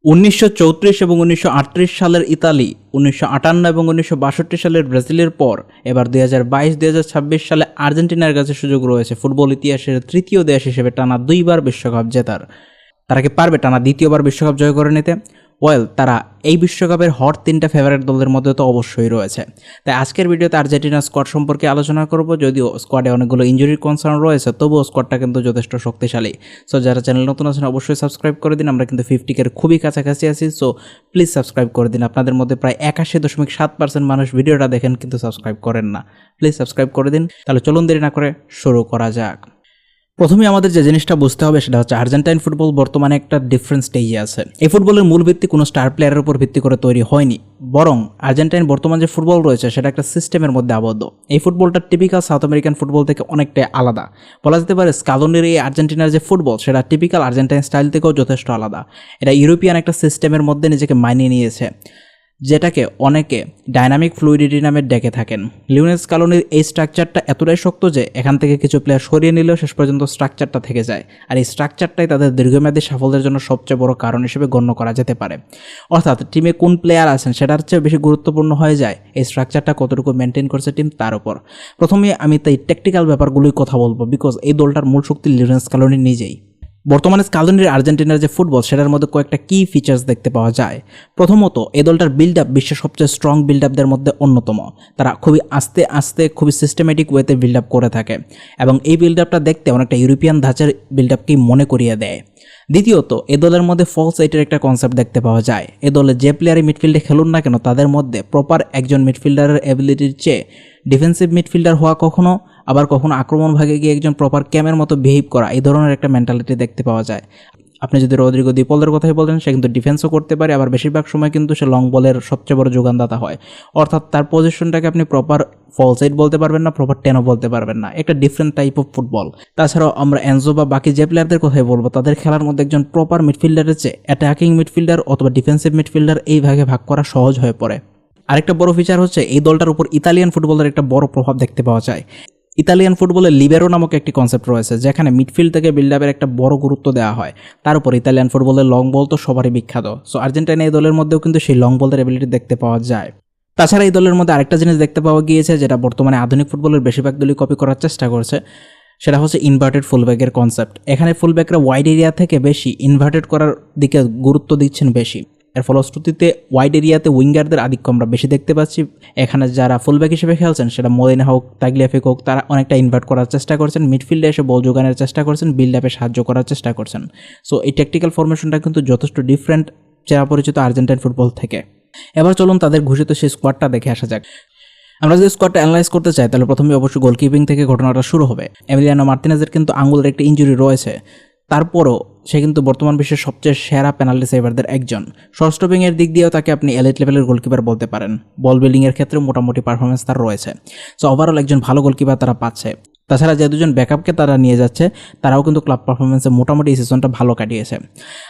1934 এবং 1938 সালের ইতালি, 1958 এবং 1962 সালের ব্রাজিলের পর এবার 2022-2026 সালে আর্জেন্টিনার কাছে সুযোগ রয়েছে ফুটবল ইতিহাসের তৃতীয় দেশ হিসেবে টানা দুইবার বিশ্বকাপ জেতার। তারা কি পারবে টানা দ্বিতীয়বার বিশ্বকাপ জয় করে নিতে? তারা এই বিশ্বকাপের হট 3টা ফেভারিট দলের মধ্যে তো অবশ্যই রয়েছে। তাই আজকের ভিডিওতে আর্জেন্টিনার স্কোয়াড সম্পর্কে আলোচনা করব। যদিও স্কোয়াডে অনেকগুলো ইনজুরির কনসার্ন রয়েছে, তবুও স্কোয়াডটা কিন্তু যথেষ্ট শক্তিশালী। সো যারা চ্যানেল নতুন আছেন অবশ্যই সাবস্ক্রাইব করে দিন। আমরা কিন্তু 50-এর খুবই কাছাকাছি আছি, সো প্লিজ সাবস্ক্রাইব করে দিন। আপনাদের মধ্যে প্রায় 81.7% মানুষ ভিডিওটা দেখেন কিন্তু সাবস্ক্রাইব করেন না। প্লিজ সাবস্ক্রাইব করে দিন। তাহলে চলুন দেরি না করে শুরু করা যাক। প্রথমে আমাদের যে জিনিসটা বুঝতে হবে সেটা হচ্ছে আর্জেন্টাইন ফুটবল বর্তমানে একটা ডিফারেন্ট স্টেজে আছে। এই ফুটবলের মূল ভিত্তি কোনো স্টার প্লেয়ারের উপর ভিত্তি করে তৈরি হয়নি, বরং আর্জেন্টাইন বর্তমান যে ফুটবল রয়েছে সেটা একটা সিস্টেমের মধ্যে আবদ্ধ। এই ফুটবলটা টিপিক্যাল সাউথ আমেরিকান ফুটবল থেকে অনেকটাই আলাদা। বলা যেতে পারে স্কালোনির এই আর্জেন্টিনার যে ফুটবল সেটা টিপিক্যাল আর্জেন্টাইন স্টাইল থেকেও যথেষ্ট আলাদা। এটা ইউরোপিয়ান একটা সিস্টেমের মধ্যে নিজেকে মানিয়ে নিয়েছে, যেটাকে অনেকে ডাইনামিক ফ্লুইডিটি নামে ডেকে থাকেন। লিওনেল স্কালোনির এই স্ট্রাকচারটা এতটাই শক্ত যে এখান থেকে কিছু প্লেয়ার সরিয়ে নিলেও শেষ পর্যন্ত স্ট্রাকচারটা থেকে যায়, আর এই স্ট্রাকচারটাই তাদের দীর্ঘমেয়াদী সাফল্যের জন্য সবচেয়ে বড় কারণ হিসেবে গণ্য করা যেতে পারে। অর্থাৎ টিমে কোন প্লেয়ার আছেন সেটার চেয়ে বেশি গুরুত্বপূর্ণ হয়ে যায় এই স্ট্রাকচারটা কতটুকু মেনটেন করছে টিম তার উপর। প্রথমে আমি তাই টেকনিক্যাল ব্যাপারগুলোই কথা বলবো, বিকজ এই দলটার মূল শক্তি লিওনেল স্কালোনি নিজেই। বর্তমানে স্কালোনির আর্জেন্টিনার যে ফুটবল সেটার মধ্যে কয়েকটা কি ফিচার্স দেখতে পাওয়া যায়। প্রথমত, এই দলটার বিল্ড আপ বিশ্বের সবচেয়ে স্ট্রং বিল্ড আপদের মধ্যে অন্যতম। তারা খুবই আস্তে আস্তে খুবই সিস্টেমেটিক ওয়েতে বিল্ড আপ করে থাকে, এবং এই বিল্ড আপটা দেখতে অনেকটা ইউরোপিয়ান ধাঁচের বিল্ড আপকেই মনে করিয়ে দেয়। দ্বিতীয়ত, এ দলের মধ্যে ফলস এইটের একটা কনসেপ্ট দেখতে পাওয়া যায়। এ দলে যে প্লেয়ারই মিডফিল্ডে খেলুন না কেন তাদের মধ্যে প্রপার একজন মিডফিল্ডারের অ্যাবিলিটির চেয়ে ডিফেন্সিভ মিডফিল্ডার হওয়া কখনো আক্রমণ ভাগে গিয়ে একজন প্রপার ক্যামের মতো বিহেভ করা, এই ধরনের একটা মেন্টালিটি দেখতে পাওয়া যায়। আপনি যদি রদ্রিগো দি পলের কথাই বলেন, সে কিন্তু ডিফেন্সও করতে পারে, আবার বেশিরভাগ সময় কিন্তু সে লং বলের সবচেয়ে বড় যোগানদাতা হয়। অর্থাৎ তার পজিশনটাকে আপনি প্রপার ফলস এইট বলতে পারবেন না, প্রপার টেনও বলতে পারবেন না। একটা ডিফারেন্ট টাইপ অফ ফুটবল। তাছাড়াও আমরা এনজো বা বাকি যে প্লেয়ারদের কথাই বলবো, তাদের খেলার মধ্যে একজন প্রপার মিডফিল্ডারের চেয়ে অ্যাটাকিং মিডফিল্ডার অথবা ডিফেন্সিভ মিডফিল্ডার এই ভাগে ভাগ করা সহজ হয়ে পড়ে। আরেকটা বড় ফিচার হচ্ছে এই দলটার উপর ইতালিয়ান ফুটবলের একটা বড় প্রভাব দেখতে পাওয়া যায়। ইতালিয়ান ফুটবলে লিবেরো নামক একটি কনসেপ্ট রয়েছে, যেখানে মিডফিল্ড থেকে বিল্ড আপের একটা বড় গুরুত্ব দেওয়া হয়। তার উপর ইতালিয়ান ফুটবলের লং বল তো সবারই বিখ্যাত। সো আর্জেন্টিনা এই দলের মধ্যেও কিন্তু সেই লং বলের এবিলিটি দেখতে পাওয়া যায়। তাছাড়া এই দলের মধ্যে আরেকটা জিনিস দেখতে পাওয়া গিয়েছে, যেটা বর্তমানে আধুনিক ফুটবলের বেশিরভাগ দলই কপি করার চেষ্টা করছে, সেটা হচ্ছে ইনভার্টেড ফুলব্যাকের কনসেপ্ট। এখানে ফুলব্যাকরা ওয়াইড এরিয়া থেকে বেশি ইনভার্টেড করার দিকে গুরুত্ব দিচ্ছেন বেশি। এর ফলশ্রুতিতে ওয়াইড এরিয়াতে উইঙ্গারদের আধিক্য আমরা বেশি দেখতে পাচ্ছি। এখানে যারা ফুলব্যাক হিসেবে খেলছেন, সেটা মোলিনা হোক, তাগলিয়াফিক হোক, তারা অনেকটা ইনভার্ট করার চেষ্টা করছেন, মিডফিল্ডে এসে বল যোগানোর চেষ্টা করছেন, বিল্ড আপে সাহায্য করার চেষ্টা করছেন। সো এই টেকটিক্যাল ফরমেশনটা কিন্তু যথেষ্ট ডিফারেন্ট চেনা পরিচিত আর্জেন্টাইন ফুটবল থেকে। এবার চলুন তাদের ঘোষিত সেই স্কোয়াডটা দেখে আসা যাক। আমরা যদি স্কোয়াডটা অ্যানালাইজ করতে চাই, তাহলে প্রথমে অবশ্যই গোলকিপিং থেকে ঘটনাটা শুরু হবে। এমিলিয়ানো মার্তিনেজের কিন্তু আঙ্গুলের একটা ইনজুরি রয়েছে, তারপরও সে কিন্তু বর্তমান বিশ্বের সবচেয়ে সেরা পেনাল্টি সেভারদের একজন। শর্ট স্টপিংয়ের দিক দিয়েও তাকে আপনি এলিট লেভেলের গোলকিপার বলতে পারেন। বল বিল্ডিংয়ের ক্ষেত্রে মোটামুটি পারফরমেন্স তার রয়েছে। সো ওভারঅল একজন ভালো গোলকিপার তারা পাচ্ছে। তাছাড়া যে দুজন ব্যাকআপকে তারা নিয়ে যাচ্ছে, তারাও কিন্তু ক্লাব পারফরমেন্সে মোটামুটি এই সিজনটা ভালো কাটিয়েছে।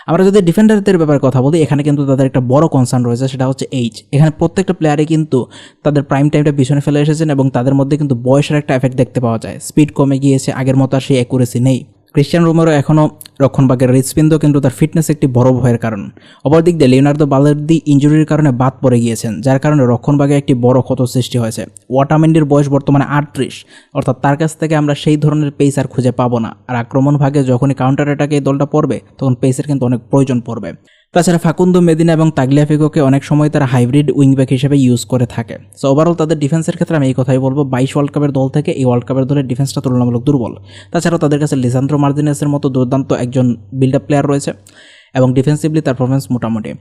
আমরা যদি ডিফেন্ডারদের ব্যাপারে কথা বলি, এখানে কিন্তু তাদের একটা বড় কনসার্ন রয়েছে, সেটা হচ্ছে এইজ। এখানে প্রত্যেকটা প্লেয়ারই কিন্তু তাদের প্রাইম টাইমটা পিছনে ফেলে এসেছেন, এবং তাদের মধ্যে কিন্তু বয়সের একটা এফেক্ট দেখতে পাওয়া যায়। স্পিড কমে গিয়েছে, আগের মতো আর সেই অ্যাকুরেসি নেই। ক্রিস্টিয়ানো রোমেরো এখনও রক্ষণভাগের হৃৎপিণ্ড, কিন্তু তার ফিটনেস একটি বড় ভয়ের কারণ। অপরদিক দিয়ে লিওনার্দো বালের্দি ইনজুরির কারণে বাদ পড়ে গিয়েছেন, যার কারণে রক্ষণভাগে একটি বড় ক্ষত সৃষ্টি হয়েছে। ওয়াটামেন্ডির বয়স বর্তমানে 38, অর্থাৎ তার কাছ থেকে আমরা সেই ধরনের পেস আর খুঁজে পাবো না। আর আক্রমণ ভাগে যখনই কাউন্টার অ্যাটাকে এই দলটা পড়বে, তখন পেসের কিন্তু অনেক প্রয়োজন পড়বে। তাছাড়া ফাকুন্দো মেদিনা এবং তাগলিয়াফিকোকে অনেক সময় তারা হাইব্রিড উইংব্যাক হিসেবে ইউজ করে থাকে। সো ওভারঅল তাদের ডিফেন্সের ক্ষেত্রে আমি এই কথাই বলবো, 22 ওয়ার্ল্ড কাপের দল থেকে এই ওয়ার্ল্ড কাপের দলের ডিফেন্সটা তুলনামূলক দুর্বল। তাছাড়াও তাদের কাছে লিসান্দ্রো মার্তিনেজের মতো দুর্দান্ত একজন বিল্ড আপ প্লেয়ার রয়েছে, এবং ডিফেন্সিভলি তার পারফরমেন্স মোটামুটি।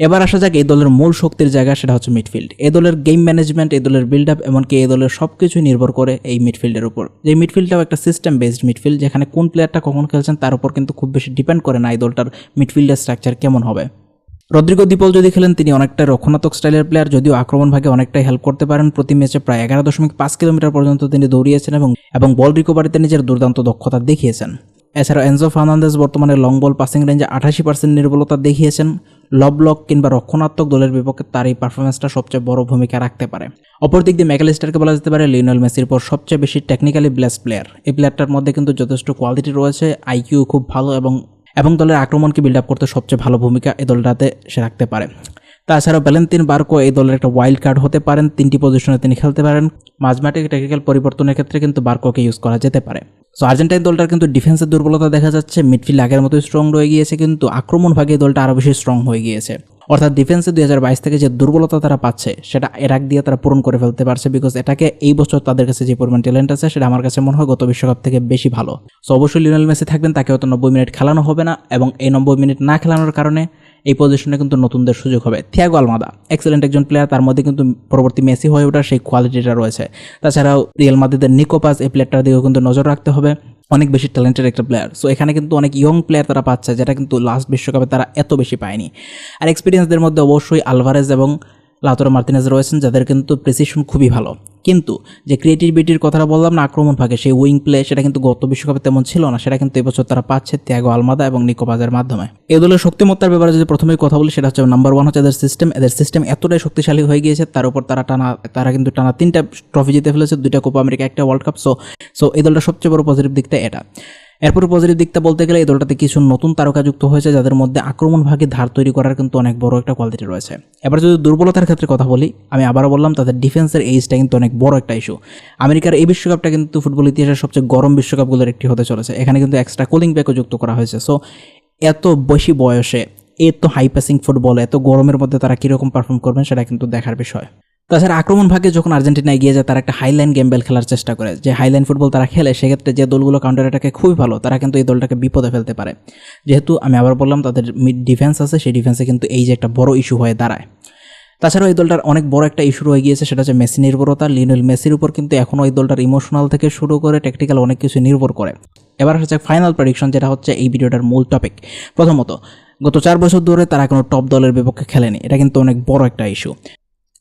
এবার আসা যাক এই দলের মূল শক্তির জায়গা, সেটা হচ্ছে মিডফিল্ড। এই দলের গেম ম্যানেজমেন্ট, এই দলের বিল্ড আপ, এমনকি এই দলের সব কিছুই নির্ভর করে এই মিডফিল্ডের উপর। যে মিডফিল্ডটাও একটা সিস্টেম বেসড মিডফিল্ড, যেখানে কোন প্লেয়ারটা কখন খেলছেন তার উপর কিন্তু খুব বেশি ডিপেন্ড করে না এই দলটার মিডফিল্ডের স্ট্রাকচার কেমন হবে। রদ্রিগো দি পল যদি খেলেন, তিনি অনেকটা রক্ষণাত্মক স্টাইলের প্লেয়ার, যদিও আক্রমণ ভাগে অনেকটাই হেল্প করতে পারেন। প্রতি ম্যাচে প্রায় 11.5 কিলোমিটার পর্যন্ত তিনি দৌড়িয়েছেন এবং বল রিকভারিতে নিজের দুর্দান্ত দক্ষতা দেখিয়েছেন। এছাড়াও এনজো ফার্নান্দেজ বর্তমানে লং বল পাসিং রেঞ্জে 88% নির্ভুলতা দেখিয়েছেন। লব ব্লক কিংবা রক্ষণাত্মক দলের বিপক্ষে তার এই পারফরমেন্সটা সবচেয়ে বড় ভূমিকা রাখতে পারে। অপরদিক দিয়ে ম্যাকঅ্যালিস্টারকে বলা যেতে পারে লিওনেল মেসির পর সবচেয়ে বেশি টেকনিক্যালি ব্লেসড প্লেয়ার। এই প্লেয়ারটার মধ্যে কিন্তু যথেষ্ট কোয়ালিটি রয়েছে, আইকিউ খুব ভালো, এবং এবং দলের আক্রমণকে বিল্ড আপ করতে সবচেয়ে ভালো ভূমিকা এই দলটাতে সে রাখতে পারে। তাছাড়াও ভ্যালেন্তিন বার্কো এই দলের একটা ওয়াইল্ড কার্ড হতে পারেন, 3টি পজিশনে তিনি খেলতে পারেন। মাঝমাঠে টেকনিক্যাল পরিবর্তনের ক্ষেত্রে কিন্তু বার্কোকে ইউজ করা যেতে পারে। সো আর্জেন্টাইন দলটার কিন্তু ডিফেন্সের দুর্বলতা দেখা যাচ্ছে, মিডফিল্ড আগের মতোই স্ট্রং রয়ে গিয়েছে, কিন্তু আক্রমণ ভাগে এই দলটা আরও বেশি স্ট্রং হয়ে গিয়েছে। অর্থাৎ ডিফেন্সে 2022 থেকে যে দুর্বলতা তারা পাচ্ছে সেটা এর আগ দিয়ে তারা পূরণ করে ফেলতে পারছে, বিকজ এটাকে এই বছর তাদের কাছে যে পরিমাণ ট্যালেন্ট আছে সেটা আমার কাছে মনে হয় গত বিশ্বকাপ থেকে বেশি ভালো। সো অবশ্যই লিওনেল মেসি থাকবেন, তাকে হয়তো 90 মিনিট খেলানো হবে না, এবং এই 90 মিনিট না খেলানোর কারণে এই পজিশনে কিন্তু নতুনদের সুযোগ হবে। থিয়াগো আলমাদা এক্সেলেন্ট একজন প্লেয়ার, তার মধ্যে কিন্তু পরবর্তী মেসি হয়ে ওঠার সেই কোয়ালিটিটা রয়েছে। তাছাড়াও রিয়াল মাদ্রিদের নিকো পাস এই প্লেয়ারটার দিকেও কিন্তু নজর রাখতে হবে, অনেক বেশি ট্যালেন্টেড একটা প্লেয়ার। সো এখানে কিন্তু অনেক ইয়ং প্লেয়ার তারা পাচ্ছে, যেটা কিন্তু লাস্ট বিশ্বকাপে তারা এত বেশি পায়নি। আর এক্সপিরিয়েন্সদের মধ্যে অবশ্যই আলভারেজ এবং লাউতারো মার্টিনেজ রয়েছেন, যাদের কিন্তু প্রিসিশন খুবই ভালো। কিন্তু যে ক্রিয়েটিভিটির কথাটা বললাম না আক্রমণ ভাগে, সেই উইং প্লে সেটা কিন্তু গত বিশ্বকাপে তেমন ছিল না, সেটা কিন্তু এবছর তারা পাচ্ছে থিয়াগো আলমাদা এবং নিকো পাজের মাধ্যমে। এই দলের শক্তিমত্তার ব্যাপারে যদি প্রথমেই কথা বলি, সেটা হচ্ছে নাম্বার 1 হচ্ছে এদের সিস্টেম এতটাই শক্তিশালী হয়ে গিয়েছে, তার উপর তারা কিন্তু টানা 3টা ট্রফি জিতে ফেলেছে, 2টা কোপা আমেরিকা, 1টা ওয়ার্ল্ড কাপ। সো এই দলটা সবচেয়ে বড় পজিটিভ দিকটা এটা। এরপর পজিটিভ দিকটা বলতে গেলে এই দলটাতে কিছু নতুন তারকা যুক্ত হয়েছে, যাদের মধ্যে আক্রমণ ভাগে ধার তৈরি করার কিন্তু অনেক বড় একটা কোয়ালিটি রয়েছে। এবার যদি দুর্বলতার ক্ষেত্রে কথা বলি, আমি আবারও বললাম তাদের ডিফেন্সের এইজটা কিন্তু অনেক বড় একটা ইস্যু। আমেরিকার এই বিশ্বকাপটা কিন্তু ফুটবল ইতিহাসের সবচেয়ে গরম বিশ্বকাপগুলোর একটি হতে চলেছে। এখানে কিন্তু এক্সট্রা কুলিং ব্যাকও যুক্ত করা হয়েছে। সো এত বেশি বয়সে এত হাই পাসিং ফুটবল, এত গরমের মধ্যে তারা কীরকম পারফর্ম করবেন সেটা কিন্তু দেখার বিষয়। তাছাড়া আক্রমণ ভাগে যখন আর্জেন্টিনা এগিয়ে যায়, তারা একটা হাইলাইন গেম বেল খেলার চেষ্টা করে। যে হাইলাইন ফুটবল তারা খেলে, সেক্ষেত্রে যে দলগুলো কাউন্টার অ্যাটাকে খুবই ভালো, তারা কিন্তু এই দলটাকে বিপদে ফেলতে পারে। যেহেতু আমি আবার বললাম তাদের মিড ডিফেন্স আছে, সেই ডিফেন্সে কিন্তু এই যে একটা বড় ইস্যু হয়ে দাঁড়ায়। তাছাড়াও এই দলটার অনেক বড় একটা ইস্যু রয়ে গিয়েছে, সেটা হচ্ছে মেসি নির্ভরতা। লিওনেল মেসির উপর কিন্তু এখনও এই দলটার ইমোশনাল থেকে শুরু করে টেকনিক্যাল অনেক কিছু নির্ভর করে। এবার হচ্ছে ফাইনাল প্রেডিকশন, যেটা হচ্ছে এই ভিডিওটার মূল টপিক। প্রথমত, গত 4 বছর ধরে তারা কোনো টপ দলের বিপক্ষে খেলেনি, এটা কিন্তু অনেক বড় একটা ইস্যু।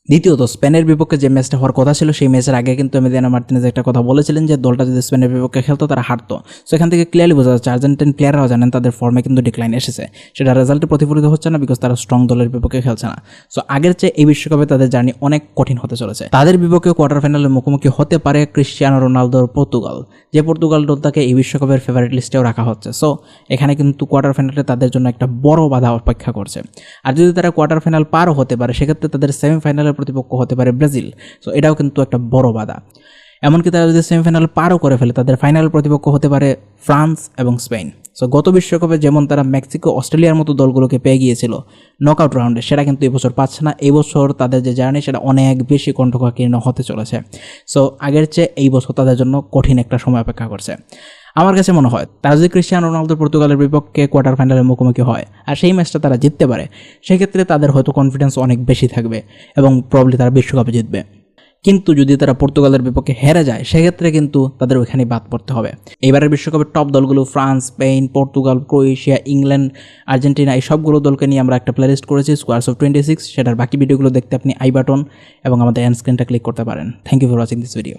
দ্বিতীয়ত, স্পেনের বিপক্ষে যে ম্যাচটা হওয়ার কথা ছিল, সেই ম্যাচের আগে কিন্তু এমিলিয়ানো মার্টিনেজ একটা কথা বলেছিলেন যে দলটা যদি স্পেনের বিপক্ষে খেলতো তারা হারতো। সো এখান থেকে ক্লিয়ারলি বোঝা যাচ্ছে আর্জেন্টাইন প্লেয়াররাও জানেন তাদের ফর্মে কিন্তু ডিক্লাইন এসেছে, সেটা রেজাল্টে প্রতিফলিত হচ্ছে না, বিকজ তারা স্ট্রং দলের বিপক্ষে খেলছে না। সো আগের চেয়ে এই বিশ্বকাপে তাদের জার্নি অনেক কঠিন হতে চলেছে। তাদের বিপক্ষে কোয়ার্টার ফাইনালে মুখোমুখি হতে পারে ক্রিশ্চিয়ানো রোনালদোর পর্তুগাল, যে পর্তুগাল দলটাকে এই বিশ্বকাপের ফেভারিট লিস্টেও রাখা হচ্ছে। সো এখানে কিন্তু কোয়ার্টার ফাইনালে তাদের জন্য একটা বড় বাধা অপেক্ষা করছে। আর যদি তারা কোয়ার্টার ফাইনাল পারও হতে পারে, সেক্ষেত্রে তাদের সেমিফাইনালের প্রতিপক্ষ হতে পারে ব্রাজিল। সো এটাও কিন্তু একটা বড় বাধা। এমনকি তারা যদি সেমিফাইনাল পারও করে ফেলে, তাদের ফাইনাল প্রতিপক্ষ হতে পারে ফ্রান্স এবং স্পেন। সো গত বিশ্বকাপে যেমন তারা মেক্সিকো, অস্ট্রেলিয়ার মতো দলগুলোকে পেয়ে গিয়েছিল নকআউট রাউন্ডে, সেটা কিন্তু এবছর পাচ্ছে না। এই বছর তাদের যে জার্নি সেটা অনেক বেশি কণ্ঠকাকীর্ণ হতে চলেছে। সো আগের চেয়ে এই বছর তাদের জন্য কঠিন একটা সময় অপেক্ষা করছে। আমার কাছে মনে হয় তারা যদি ক্রিশ্চিয়ানো রোনালদো পর্তুগালের বিপক্ষে কোয়ার্টার ফাইনালের মুখোমুখি হয় আর সেই ম্যাচটা তারা জিততে পারে, সেক্ষেত্রে তাদের হয়তো কনফিডেন্স অনেক বেশি থাকবে এবং প্রবলি তারা বিশ্বকাপে জিতবে। কিন্তু যদি তারা পর্তুগালের বিপক্ষে হেরে যায়, সেক্ষেত্রে কিন্তু তাদের ওইখানেই বাদ পড়তে হবে। এবারের বিশ্বকাপের টপ দলগুলো France, Spain, Portugal, Croatia, England, Argentina, এই সবগুলো দলকে নিয়ে আমরা একটা প্লেলিস্ট করেছি, স্কোয়ারস অফ 26। সেটার বাকি ভিডিওগুলো দেখতে আপনি আই বাটন এবং আমাদের এন্ড স্ক্রিনটা ক্লিক করতে পারেন। Thank you for watching this video.